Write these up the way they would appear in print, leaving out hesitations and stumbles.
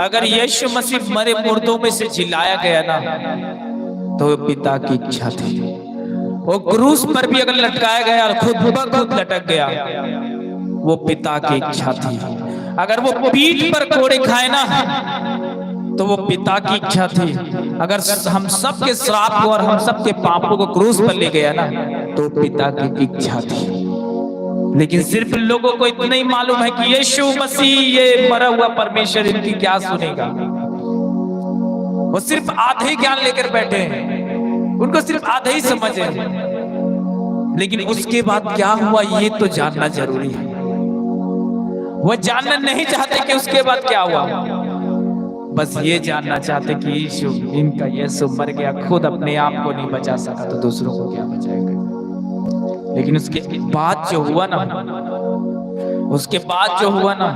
अगर यीशु मसीह मरे मुर्दों में से जिलाया गया ना, तो वो पिता की इच्छा थी। वो क्रूस पर भी अगर लटकाया गया और खुद ब खुद लटक गया, वो पिता की इच्छा थी। अगर वो पीठ पर कोड़े खाए ना, तो वो पिता की इच्छा थी। अगर हम सब के श्राप को और हम सब के पापों को क्रूस पर ले गया ना, तो पिता की इच्छा थी। लेकिन सिर्फ लोगों को इतना ही मालूम है कि यीशु मसीह ये मरा हुआ परमेश्वर इनकी क्या सुनेगा। वो सिर्फ आधे ही ज्ञान लेकर बैठे हैं, उनको सिर्फ आधे ही समझ है। लेकिन उसके बाद क्या हुआ ये तो जानना जरूरी है। वो जानना नहीं चाहते कि उसके बाद क्या हुआ, बस ये जानना चाहते कि यीशु इनका यीशु मर गया, खुद अपने आप को नहीं बचा सका तो दूसरों को क्या बचाएगा। लेकिन उसके बाद जो हुआ ना, उसके बाद जो हुआ ना,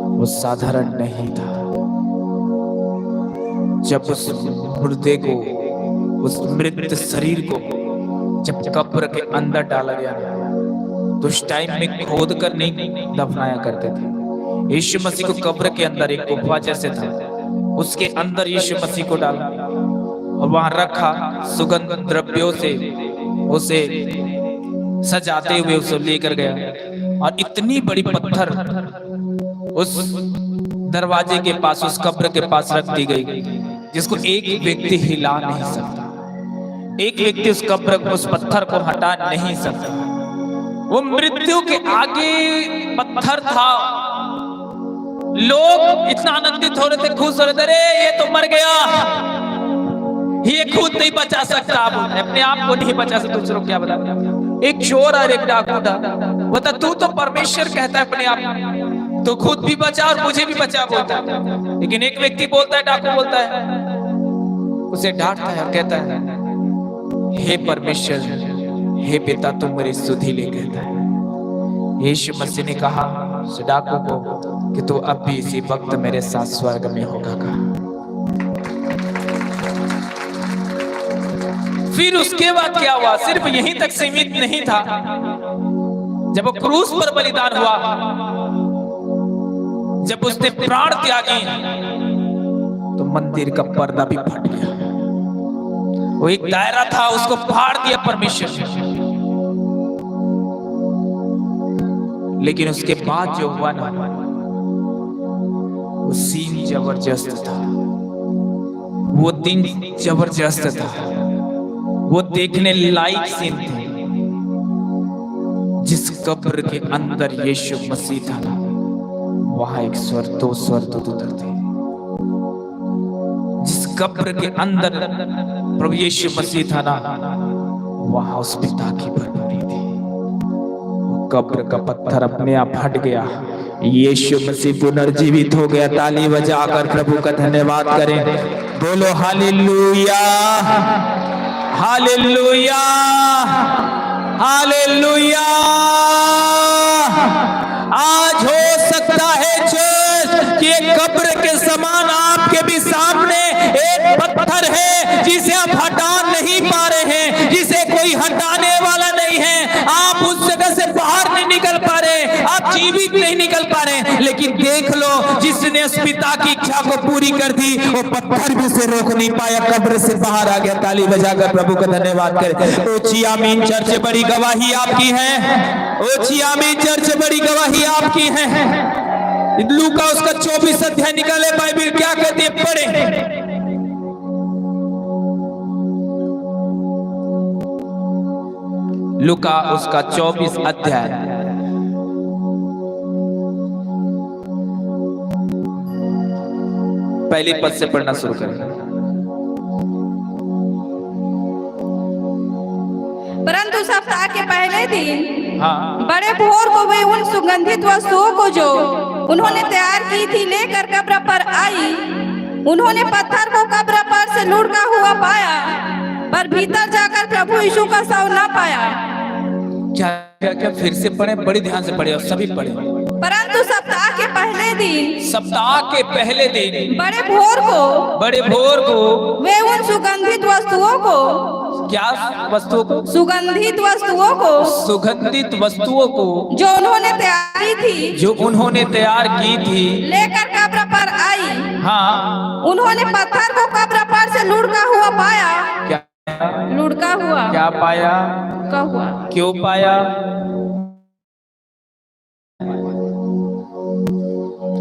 वो साधारण नहीं था। जब उस मुर्दे को, उस मृत शरीर को जब कब्र के अंदर डाला गया, तो उस टाइम में खोद कर नहीं दफनाया करते थे। यीशु मसीह को कब्र के अंदर एक गुफा जैसे था, उसके अंदर यीशु मसीह को डाला और वहां रखा। सुगंध द्रव्यों से उसे सजाते हुए उसे लेकर गया, और इतनी बड़ी पत्थर उस दरवाजे के पास, उस कब्र के पास रख दी गई, जिसको एक व्यक्ति हिला नहीं सकता। एक व्यक्ति उस कब्र को, उस पत्थर को हटा नहीं सकता। वो मृत्यु के आगे पत्थर था। लोग इतना आनंदित हो रहे थे, खुश हो रहे थे, अरे ये तो मर गया, ये खुद नहीं बचा सकता, अपने आप को नहीं बचा सकता, दूसरों को क्या बता। एक चोर और एक डाकू था, बता तू तो परमेश्वर कहता है अपने आप, तो खुद भी बचा और मुझे भी बचा बोलता है। लेकिन एक व्यक्ति बोलता है, डाकू बोलता है, उसे डांटता है और कहता है, हे परमेश्वर, हे पिता, तुम मेरी सुधि ले, कहता है। यीशु मसीह ने कहा उस डाकू को कि तू अब भी इसी वक्त मेरे साथ स्वर्ग में होगा। फिर उसके बाद क्या हुआ, सिर्फ यहीं तक सीमित नहीं था। जब वो क्रूस पर बलिदान हुआ, जब उसने प्राण त्यागी, तो मंदिर का पर्दा भी फट गया। वो एक दायरा था, उसको फाड़ दिया परमेश्वर। लेकिन उसके बाद जो हुआ ना, वो सीन जबरदस्त था, वो दिन जबरदस्त था, वो देखने लायक सीन थे। जिस कब्र के अंदर यीशु मसीह था ना, वहां एक स्वर्गदूत उतरते। जिस कब्र के अंदर प्रभु यीशु मसीह था ना, वहां उस पिता की भरपूरी थी। कब्र का पत्थर अपने आप हट गया, यीशु मसीह पुनर्जीवित हो गया। ताली बजाकर प्रभु का धन्यवाद करें, बोलो हालेलुया, हालेलुया, हालेलुया। आज हो सकता है चर्च कि एक कब्र के समान आपके भी सामने एक पत्थर है, जिसे आप हटा नहीं पा रहे हैं, जिसे कोई हटाने वाला नहीं है। आप उस जगह से बाहर नहीं निकल पा रहे, आप जीवित नहीं निकल पा रहे। लेकिन देख लो, जिसने उस पिता की इच्छा को पूरी कर दी, वो पत्थर भी उसे रोक नहीं पाया, कब्र से बाहर आ गया। ताली बजाकर प्रभु का धन्यवाद करें। ओछी आमीन चर्च, बड़ी गवाही आपकी है। ओछी आमीन चर्च, बड़ी गवाही आपकी है। लूका उसका 24 अध्याय निकाले, बाइबल क्या कहती है, पढ़े। लूका उसका 24 अध्याय, पहले पद से पढ़ना शुरू करें। परंतु सप्ताह के पहले दिन हाँ, बड़े भोर को वे उन सुगंधित वस्तुओं को जो उन्होंने तैयार की थी लेकर कब्र पर आई। उन्होंने पत्थर को कब्र पर से लुढ़का हुआ पाया, पर भीतर जाकर प्रभु यीशु का शव न पाया। क्या क्या क्या फिर से पढ़े, बड़ी ध्यान से पढ़े और सभी पढ़े। परंतु सप्ताह के पहले दिन, सप्ताह के पहले दिन बड़े भोर को वे उन सुगंधित वस्तुओं को, क्या वस्तुओं को, सुगंधित वस्तुओं को, सुगंधित वस्तुओं को जो उन्होंने तैयार की थी, जो उन्होंने तैयार की थी, लेकर कब्र पर आई। हाँ, उन्होंने पत्थर को कब्र पर से लुढ़का हुआ पाया। क्या लुढ़का हुआ, क्या पाया? लुढ़का हुआ। क्यों पाया?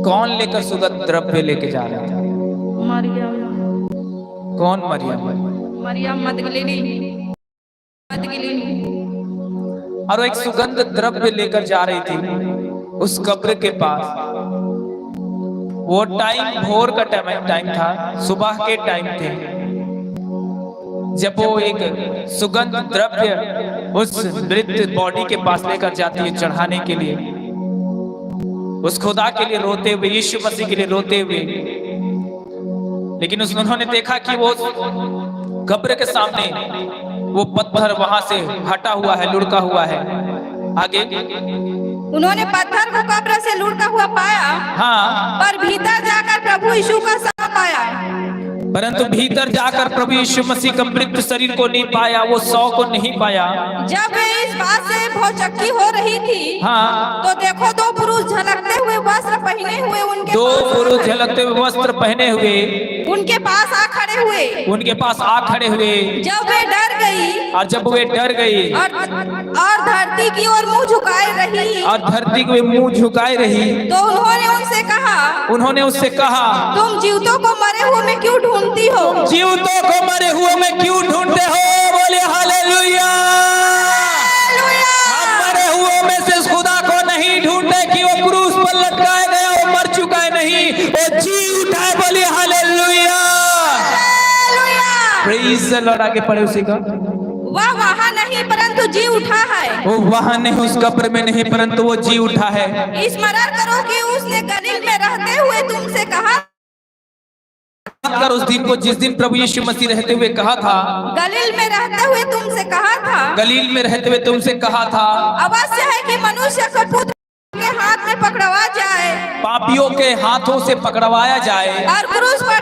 कौन लेकर सुगंध द्रव्य लेके जा रहा था? मरियम। कौन मरियम? मरियम मदगलिनी। और वो एक सुगंध द्रव्य लेकर जा रही थी उस कब्र के पास। वो टाइम भोर का टाइम था, सुबह के टाइम थे, जब वो एक सुगंध द्रव्य उस मृत बॉडी के पास लेकर जाती है चढ़ाने के लिए, उस खुदा के लिए रोते हुए, यीशु मसीह के लिए रोते हुए। लेकिन उन्होंने देखा कि वो कब्र के सामने वो पत्थर वहां से हटा हुआ है, लुढ़का हुआ है। आगे उन्होंने पत्थर को कब्र से लुढ़का हुआ पाया। हाँ, पर भीतर जाकर प्रभु यीशु का शव पाया। परंतु भीतर जाकर प्रभु यीशु मसीह का मृत शरीर को नहीं पाया, वो शव को नहीं पाया। जब वे इस बात से भौचक्की हो रही थी, हाँ, तो देखो दो पुरुष झलकते हुए वस्त्र पहने हुए झलकते हुए वस्त्र पहने हुए उनके पास आ खड़े हुए। जब वे डर गई, और जब वे डर गई और धरती की ओर मुंह झुकाए रही, तो उन्होंने उससे कहा, तुम जीवितों को मरे हुए में क्यों ढूंढती हो? जीवितों को मरे हुए में क्यों ढूंढते हो? बोले हालेलुया। हम मरे हुए में से इस खुदा को नहीं ढूंढते कि वो क्रूस पर लटकाया गया, वो मर चुका है, नहीं, वो जी उठा है। बोले हालेलुया। Praise the Lord. आगे पढ़े उसी का। वह वहाँ नहीं परंतु जी उठा है। वो वहाँ नहीं, उस कब्र में नहीं, परंतु वो जी उठा है। स्मरण करो कि उसने गलील में रहते हुए तुमसे कहा, कर उस दिन को जिस दिन प्रभु यीशु मसीह रहते हुए कहा था, गलील में रहते हुए तुमसे कहा था, गलील में रहते हुए तुमसे कहा था, अवश्य है कि मनुष्य का पुत्र के हाथ में पकड़वा जाए, पापियों के हाथों से पकड़वाया जाए, और क्रूस पर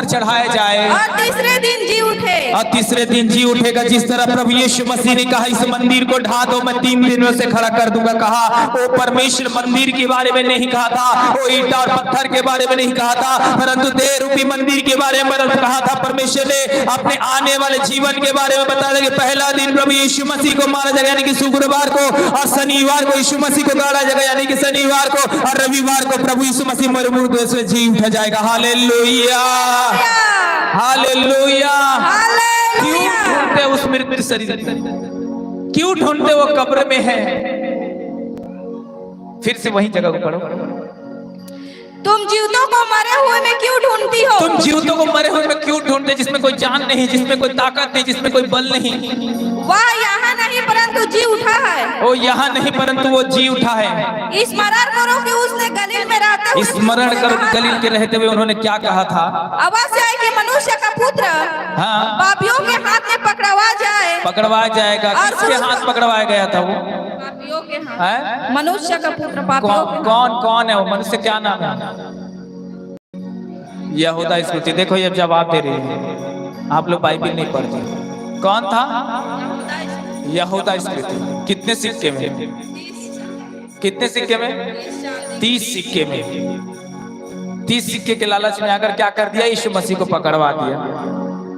चढ़ाया जाए, और तीसरे दिन जी उठेगा। जिस तरह प्रभु यीशु मसीह ने कहा, इस मंदिर को ढा दो, मैं 3 दिनों से खड़ा कर दूंगा। कहा वो परमेश्वर मंदिर के बारे में नहीं कहा था, वो ईंट और पत्थर के बारे में नहीं कहा था, परंतु देह रूपी मंदिर के बारे में कहा था। परमेश्वर ने अपने आने वाले जीवन के बारे में बताया कि पहला दिन प्रभु यीशु मसीह को मारा जाएगा, यानी कि शुक्रवार को, और शनिवार को यीशु मसीह को गाड़ा जाएगा, यानी कि शनिवार को, और रविवार को प्रभु यीशु मसीह मरमुर्दों से जी उठा जाएगा। Hallelujah, hallelujah. क्यों ढूंढते उस मृत शरीर? क्यों ढूंढते? वो कब्र में है। फिर से वही जगह को पढ़ो। तुम जीवितों को मरे हुए में क्यों ढूंढती हो? तुम जीवितों को मरे हुए में क्यों ढूंढते, जिसमें कोई जान नहीं, जिसमें कोई ताकत नहीं, जिसमें कोई बल नहीं। वह यहाँ नहीं परंतु जी उठा है। वो यहाँ नहीं परंतु वो जी उठा है। स्मरण करो कि उसने गलील में रहते हुए, स्मरण करो गलील के रहते हुए उन्होंने क्या कहा था, अवश्य है कि मनुष्य का पुत्र हाँ, पापियों के हाथ में पकड़वाया जाएगा। किसके हाथ पकड़वाया गया था? वो पापियों के हाथ। मनुष्य का पुत्र पापियों के। कौन है वो मनुष्य? क्या नाम है? यहूदा इस्करियोती। देखो ये जवाब दे रही है, आप लोग बाइबल नहीं पढ़ते। कौन था? यहूदा इस्करियोती। कितने सिक्के में? 30 सिक्के में। 30 सिक्के के लालच में आकर क्या कर दिया? यीशु मसीह को पकड़वा दिया।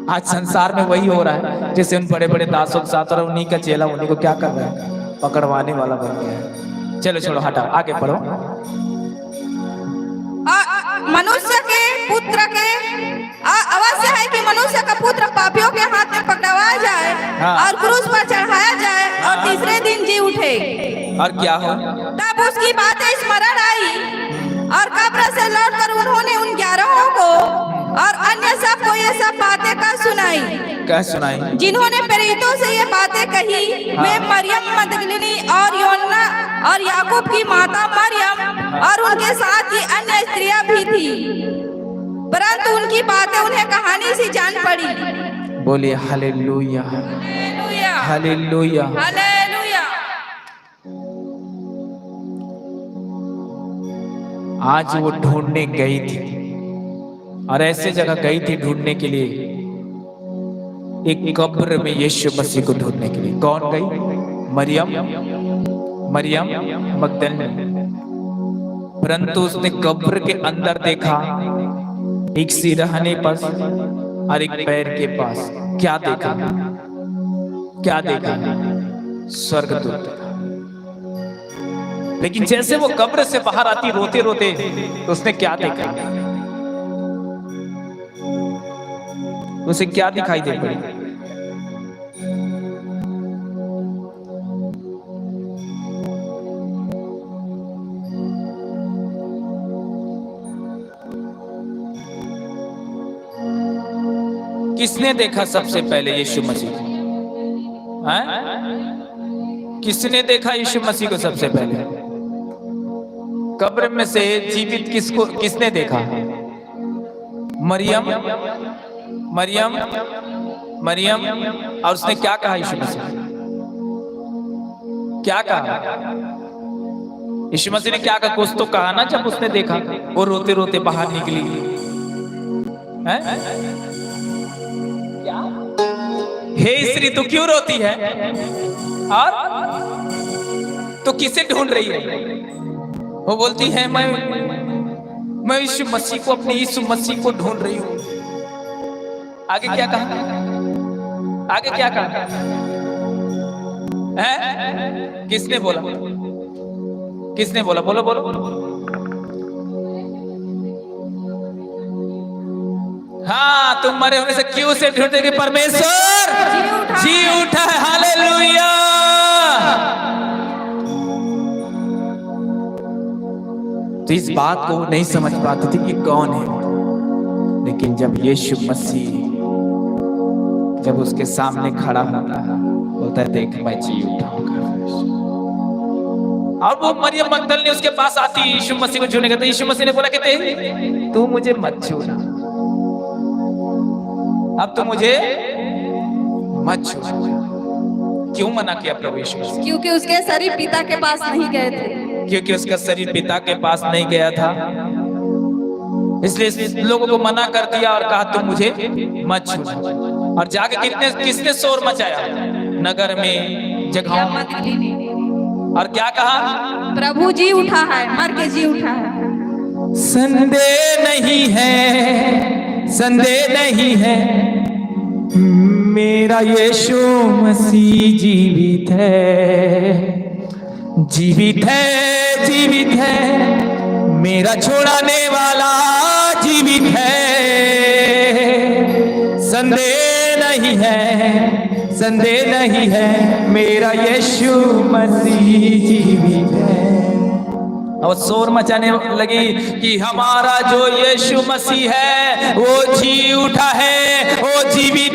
आज संसार में वही हो रहा है, जैसे उन बड़े बड़े दासों के साथ, और उन्हीं का चेला उन्हीं को क्या कर रहा है? पकड़वाने वाला बन गया है। चलो छोड़ो, हटाओ, आगे पढ़ो। मनुष्य के पुत्र के अवश्य है कि मनुष्य का पुत्र पापियों के हाथ में पकड़वाया जाए, हाँ, और क्रूस पर चढ़ाया जाए, और तीसरे दिन जी उठे। और क्या हो? तब उसकी बातें स्मरण आई, और कब्र से लौटकर उन्होंने उन 11 को और अन्य सबको ये सब बातें कह सुनाई, जिन्होंने प्रेरितों से ये बातें कही। हाँ, वे मरियम मदगलिनी और योन्ना और याकूब की माता मरियम और उनके साथ की अन्य स्त्रियां भी थी, परंतु उनकी बातें उन्हें कहानी सी जान पड़ी। बोलिए हालेलुया, हालेलुया, हालेलुया। हालेलुया। आज वो ढूंढने गई थी, और ऐसे जगह गई थी ढूंढने के लिए, एक कब्र में यीशु मसीह को ढूंढने के लिए। कौन गई? मरियम मगदलीनी। परंतु उसने कब्र के अंदर देखा, एक सिरहाने पर और एक पैर के पास क्या देखा? क्या देखा? स्वर्गदूत देखा। लेकिन जैसे वो कब्र से बाहर आती रोते रोते, तो उसने क्या देखा? उसे क्या दिखाई दे पड़ी? किसने देखा सबसे पहले यीशु मसीह को? किसने देखा यीशु मसीह को सबसे पहले? कब्र में से जीवित किसने देखा? मरियम। मरियम मरियम और उसने क्या कहा? यीशु मसीह क्या कहा? यीशु मसीह ने क्या कहा? कुछ तो कहा ना जब उसने देखा। वो रोते रोते बाहर निकली है? हे स्त्री तू क्यों रोती है? और तो किसे ढूंढ रही है? वो बोलती है मैं यीशु मसीह को, अपने यीशु मसीह को ढूंढ रही हूँ। आगे क्या कहा? आगे क्या कहा है? किसने बोला? किसने बोला? बोलो बोलो। हाँ, तुम मरे होने से क्यों से ढूंढते कि परमेश्वर जी उठा है। हालेलुया। तो इस बात को नहीं समझ पाते थे कि कौन है, लेकिन जब यीशु मसीह जब उसके सामने खड़ा होता है, बोलता है देख मैं जी उठाऊंगा। और वो मरियम मगदल ने उसके पास आती यीशु मसीह को छूने का, यीशु मसीह ने बोला कि तू मुझे मत छूना, अब तो मुझे मत छू। क्यों मना किया प्रभु यीशु मसीह? क्योंकि उसके शरीर पिता के पास नहीं गए थे। क्योंकि उसका शरीर पिता के पास नहीं गया था, इसलिए लोगों को मना कर दिया और कहा तुम मुझे मत छू। और जाके किसने शोर मचाया नगर में, जगहों में, और क्या कहा? प्रभु जी उठा है, मर के जी उठा है। संदेह नहीं है, संदेह नहीं है, मेरा यीशु मसीह जीवित है, जीवित है, जीवित है, मेरा छुड़ाने वाला जीवित है। संदेह नहीं है, संदेह नहीं है, मेरा यीशु मसीह जीवित है। और शोर मचाने लगी कि हमारा जो यीशु मसीह है वो जी उठा है, वो जीवित